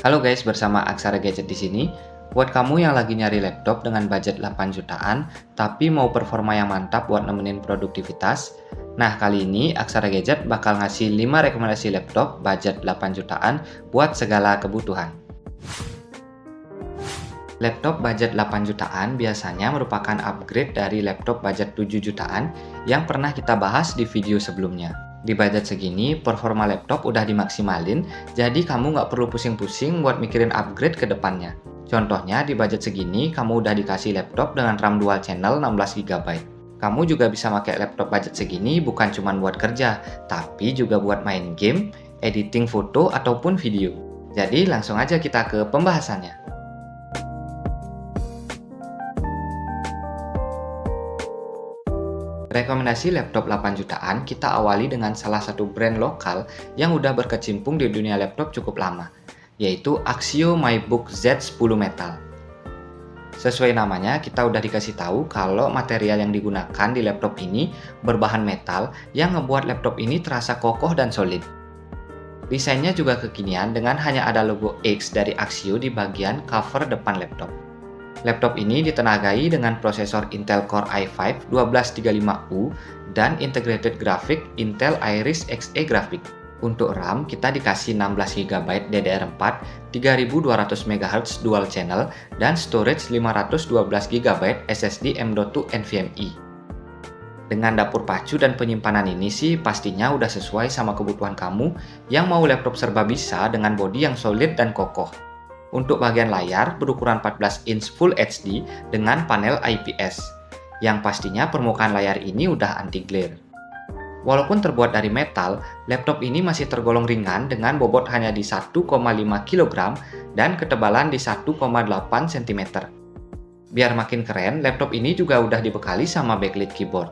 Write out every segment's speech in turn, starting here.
Halo guys, bersama Aksara Gadget di sini. Buat kamu yang lagi nyari laptop dengan budget 8 jutaan, tapi mau performa yang mantap buat nemenin produktivitas. Nah, kali ini Aksara Gadget bakal ngasih 5 rekomendasi laptop budget 8 jutaan buat segala kebutuhan. Laptop budget 8 jutaan biasanya merupakan upgrade dari laptop budget 7 jutaan yang pernah kita bahas di video sebelumnya. Di budget segini, performa laptop udah dimaksimalin, jadi kamu nggak perlu pusing-pusing buat mikirin upgrade ke depannya. Contohnya, di budget segini, kamu udah dikasih laptop dengan RAM dual channel 16 GB. Kamu juga bisa pakai laptop budget segini bukan cuma buat kerja, tapi juga buat main game, editing foto, ataupun video. Jadi langsung aja kita ke pembahasannya. Rekomendasi laptop 8 jutaan kita awali dengan salah satu brand lokal yang udah berkecimpung di dunia laptop cukup lama, yaitu Axio MyBook Z10 Metal. Sesuai namanya, kita udah dikasih tahu kalau material yang digunakan di laptop ini berbahan metal yang ngebuat laptop ini terasa kokoh dan solid. Desainnya juga kekinian dengan hanya ada logo X dari Axio di bagian cover depan laptop. Laptop ini ditenagai dengan prosesor Intel Core i5 1235U dan integrated graphic Intel Iris Xe Graphics. Untuk RAM, kita dikasih 16 GB DDR4, 3200 MHz dual channel, dan storage 512 GB SSD M.2 NVMe. Dengan dapur pacu dan penyimpanan ini sih pastinya udah sesuai sama kebutuhan kamu yang mau laptop serba bisa dengan bodi yang solid dan kokoh. Untuk bagian layar berukuran 14 inch Full HD dengan panel IPS, yang pastinya permukaan layar ini udah anti-glare. Walaupun terbuat dari metal, laptop ini masih tergolong ringan dengan bobot hanya di 1,5 kg dan ketebalan di 1,8 cm. Biar makin keren, laptop ini juga udah dibekali sama backlit keyboard.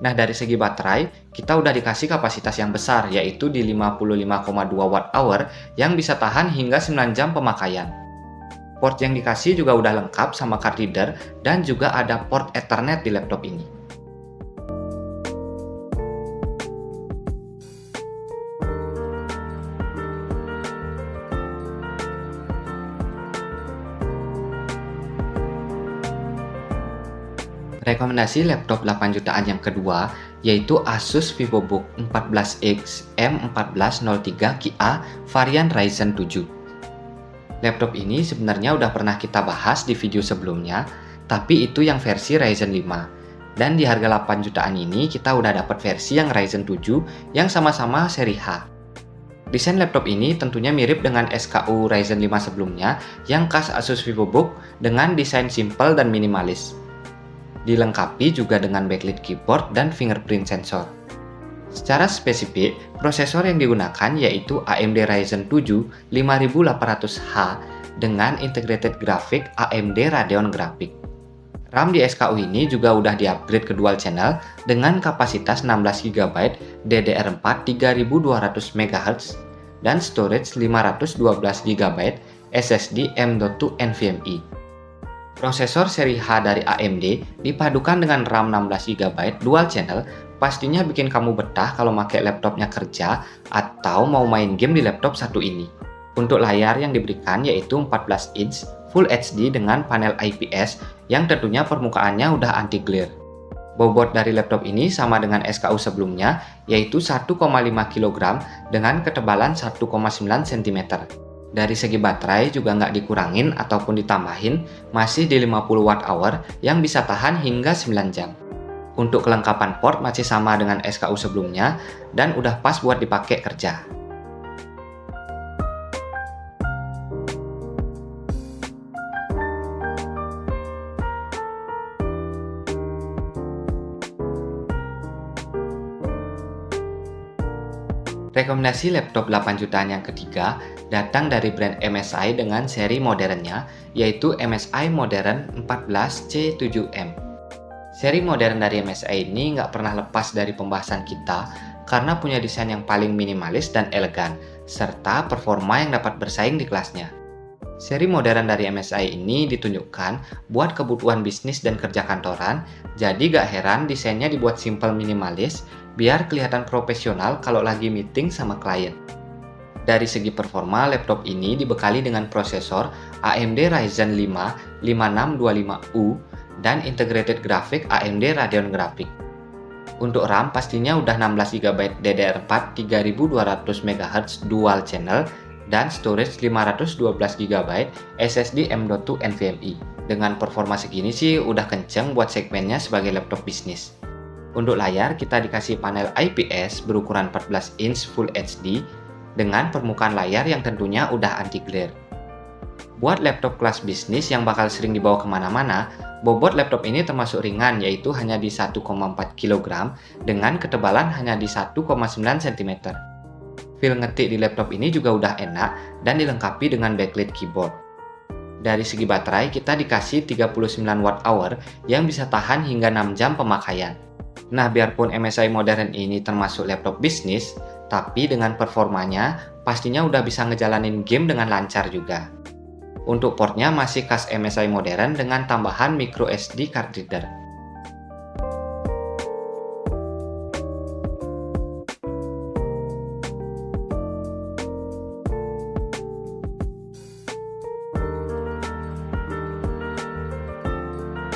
Nah, dari segi baterai, kita udah dikasih kapasitas yang besar, yaitu di 55,2 Wh yang bisa tahan hingga 9 jam pemakaian. Port yang dikasih juga udah lengkap sama card reader dan juga ada port Ethernet di laptop ini. Rekomendasi laptop 8 jutaan yang kedua yaitu Asus VivoBook 14X M1403Ki-A varian Ryzen 7. Laptop ini sebenarnya udah pernah kita bahas di video sebelumnya, tapi itu yang versi Ryzen 5. Dan di harga 8 jutaan ini kita udah dapat versi yang Ryzen 7 yang sama-sama seri H. Desain laptop ini tentunya mirip dengan SKU Ryzen 5 sebelumnya yang khas Asus VivoBook dengan desain simple dan minimalis. Dilengkapi juga dengan backlit keyboard dan fingerprint sensor. Secara spesifik, prosesor yang digunakan yaitu AMD Ryzen 7 5800H dengan integrated graphic AMD Radeon Graphics. RAM di SKU ini juga udah di-upgrade ke dual channel dengan kapasitas 16 GB DDR4 3200 MHz dan storage 512 GB SSD M.2 NVMe. Prosesor seri H dari AMD dipadukan dengan RAM 16 GB dual channel pastinya bikin kamu betah kalau pakai laptopnya kerja atau mau main game di laptop satu ini. Untuk layar yang diberikan yaitu 14 inch Full HD dengan panel IPS yang tentunya permukaannya udah anti-glare. Bobot dari laptop ini sama dengan SKU sebelumnya yaitu 1,5 kg dengan ketebalan 1,9 cm. Dari segi baterai juga nggak dikurangin ataupun ditambahin, masih di 50 Wh yang bisa tahan hingga 9 jam. Untuk kelengkapan port masih sama dengan SKU sebelumnya dan udah pas buat dipakai kerja. Rekomendasi laptop 8 jutaan yang ketiga datang dari brand MSI dengan seri modernnya yaitu MSI Modern 14C7M. Seri modern dari MSI ini nggak pernah lepas dari pembahasan kita karena punya desain yang paling minimalis dan elegan, serta performa yang dapat bersaing di kelasnya. Seri modern dari MSI ini ditunjukkan buat kebutuhan bisnis dan kerja kantoran, jadi gak heran desainnya dibuat simple minimalis biar kelihatan profesional kalau lagi meeting sama klien. Dari segi performa, laptop ini dibekali dengan prosesor AMD Ryzen 5 5625U dan integrated graphic AMD Radeon Graphics. Untuk RAM pastinya udah 16 GB DDR4 3200 MHz dual channel dan storage 512 GB SSD M.2 NVMe. Dengan performa segini sih udah kenceng buat segmennya sebagai laptop bisnis. Untuk layar kita dikasih panel IPS berukuran 14 inch Full HD dengan permukaan layar yang tentunya udah anti glare. Buat laptop kelas bisnis yang bakal sering dibawa kemana-mana, bobot laptop ini termasuk ringan yaitu hanya di 1,4 kg dengan ketebalan hanya di 1,9 cm. Feel ngetik di laptop ini juga udah enak dan dilengkapi dengan backlit keyboard. Dari segi baterai kita dikasih 39 Wh yang bisa tahan hingga 6 jam pemakaian. Nah, biarpun MSI modern ini termasuk laptop bisnis, tapi dengan performanya pastinya udah bisa ngejalanin game dengan lancar juga. Untuk portnya masih khas MSI modern dengan tambahan micro SD card reader.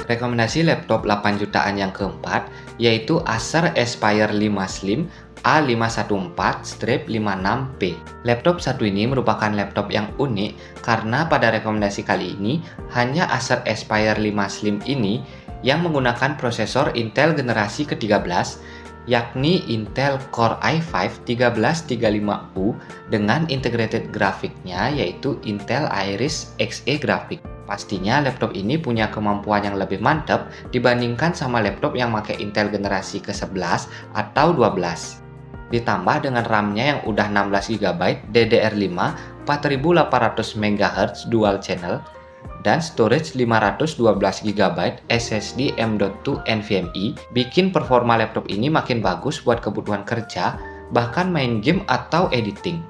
Rekomendasi laptop 8 jutaan yang keempat yaitu Acer Aspire 5 Slim A514-56P. Laptop satu ini merupakan laptop yang unik karena pada rekomendasi kali ini hanya Acer Aspire 5 Slim ini yang menggunakan prosesor Intel generasi ke-13 yakni Intel Core i5 1335U dengan integrated grafiknya yaitu Intel Iris Xe Graphics. Pastinya laptop ini punya kemampuan yang lebih mantap dibandingkan sama laptop yang pakai Intel generasi ke-11 atau 12. Ditambah dengan RAM-nya yang udah 16 GB DDR5 4800 MHz dual channel dan storage 512 GB SSD M.2 NVMe bikin performa laptop ini makin bagus buat kebutuhan kerja, bahkan main game atau editing.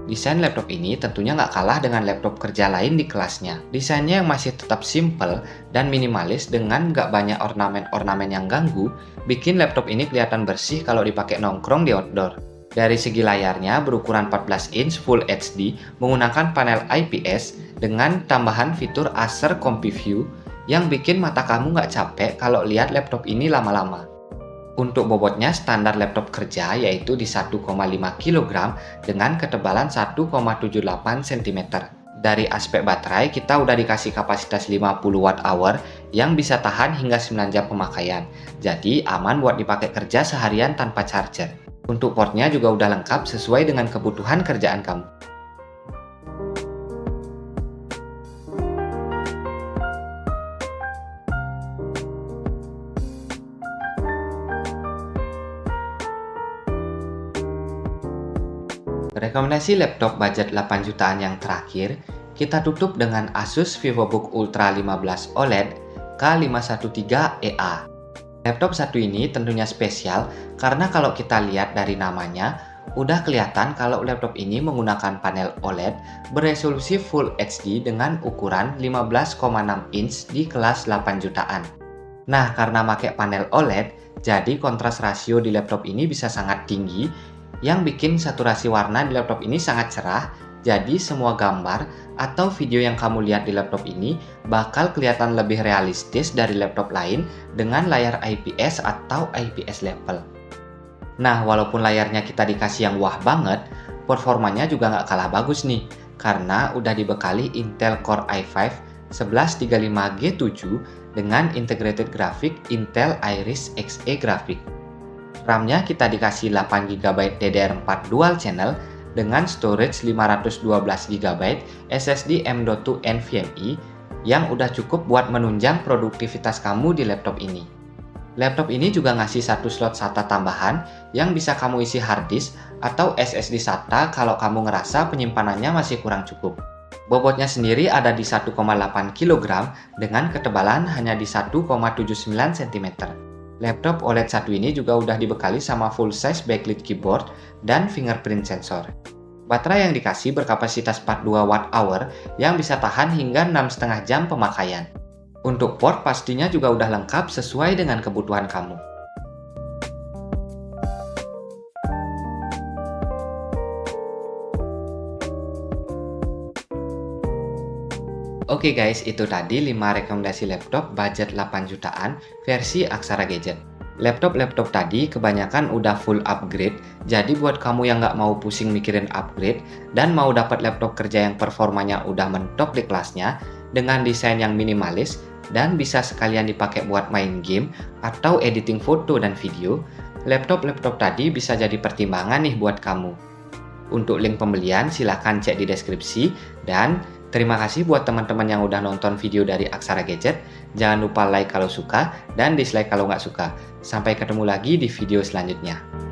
Desain laptop ini tentunya nggak kalah dengan laptop kerja lain di kelasnya. Desainnya yang masih tetap simple dan minimalis dengan nggak banyak ornamen-ornamen yang ganggu, bikin laptop ini kelihatan bersih kalau dipakai nongkrong di outdoor. Dari segi layarnya berukuran 14 inch Full HD menggunakan panel IPS dengan tambahan fitur Acer CompuView yang bikin mata kamu nggak capek kalau lihat laptop ini lama-lama. Untuk bobotnya standar laptop kerja yaitu di 1,5 kg dengan ketebalan 1,78 cm. Dari aspek baterai kita udah dikasih kapasitas 50 Wh yang bisa tahan hingga 9 jam pemakaian. Jadi aman buat dipakai kerja seharian tanpa charger. Untuk portnya juga udah lengkap sesuai dengan kebutuhan kerjaan kamu. Rekomendasi laptop budget 8 jutaan yang terakhir, kita tutup dengan Asus VivoBook Ultra 15 OLED K513EA. Laptop satu ini tentunya spesial karena kalau kita lihat dari namanya, udah kelihatan kalau laptop ini menggunakan panel OLED beresolusi Full HD dengan ukuran 15,6 inch di kelas 8 jutaan. Nah, karena pakai panel OLED, jadi kontras rasio di laptop ini bisa sangat tinggi yang bikin saturasi warna di laptop ini sangat cerah, jadi semua gambar atau video yang kamu lihat di laptop ini bakal kelihatan lebih realistis dari laptop lain dengan layar IPS atau IPS level. Nah, walaupun layarnya kita dikasih yang wah banget, performanya juga nggak kalah bagus nih, karena udah dibekali Intel Core i5 1135G7 dengan integrated graphic Intel Iris Xe Graphics. RAM-nya kita dikasih 8 GB DDR4 dual channel dengan storage 512 GB SSD M.2 NVMe yang udah cukup buat menunjang produktivitas kamu di laptop ini. Laptop ini juga ngasih satu slot SATA tambahan yang bisa kamu isi hard disk atau SSD SATA kalau kamu ngerasa penyimpanannya masih kurang cukup. Bobotnya sendiri ada di 1,8 kg dengan ketebalan hanya di 1,79 cm. Laptop OLED satu ini juga udah dibekali sama full size backlit keyboard dan fingerprint sensor. Baterai yang dikasih berkapasitas 42 Wh yang bisa tahan hingga 6,5 jam pemakaian. Untuk port pastinya juga udah lengkap sesuai dengan kebutuhan kamu. Oke guys, itu tadi 5 rekomendasi laptop budget 8 jutaan versi Aksara Gadget. Laptop-laptop tadi kebanyakan udah full upgrade, jadi buat kamu yang nggak mau pusing mikirin upgrade dan mau dapat laptop kerja yang performanya udah mentok di kelasnya dengan desain yang minimalis dan bisa sekalian dipakai buat main game atau editing foto dan video, laptop-laptop tadi bisa jadi pertimbangan nih buat kamu. Untuk link pembelian silahkan cek di deskripsi dan terima kasih buat teman-teman yang udah nonton video dari Aksara Gadget. Jangan lupa like kalau suka dan dislike kalau nggak suka. Sampai ketemu lagi di video selanjutnya.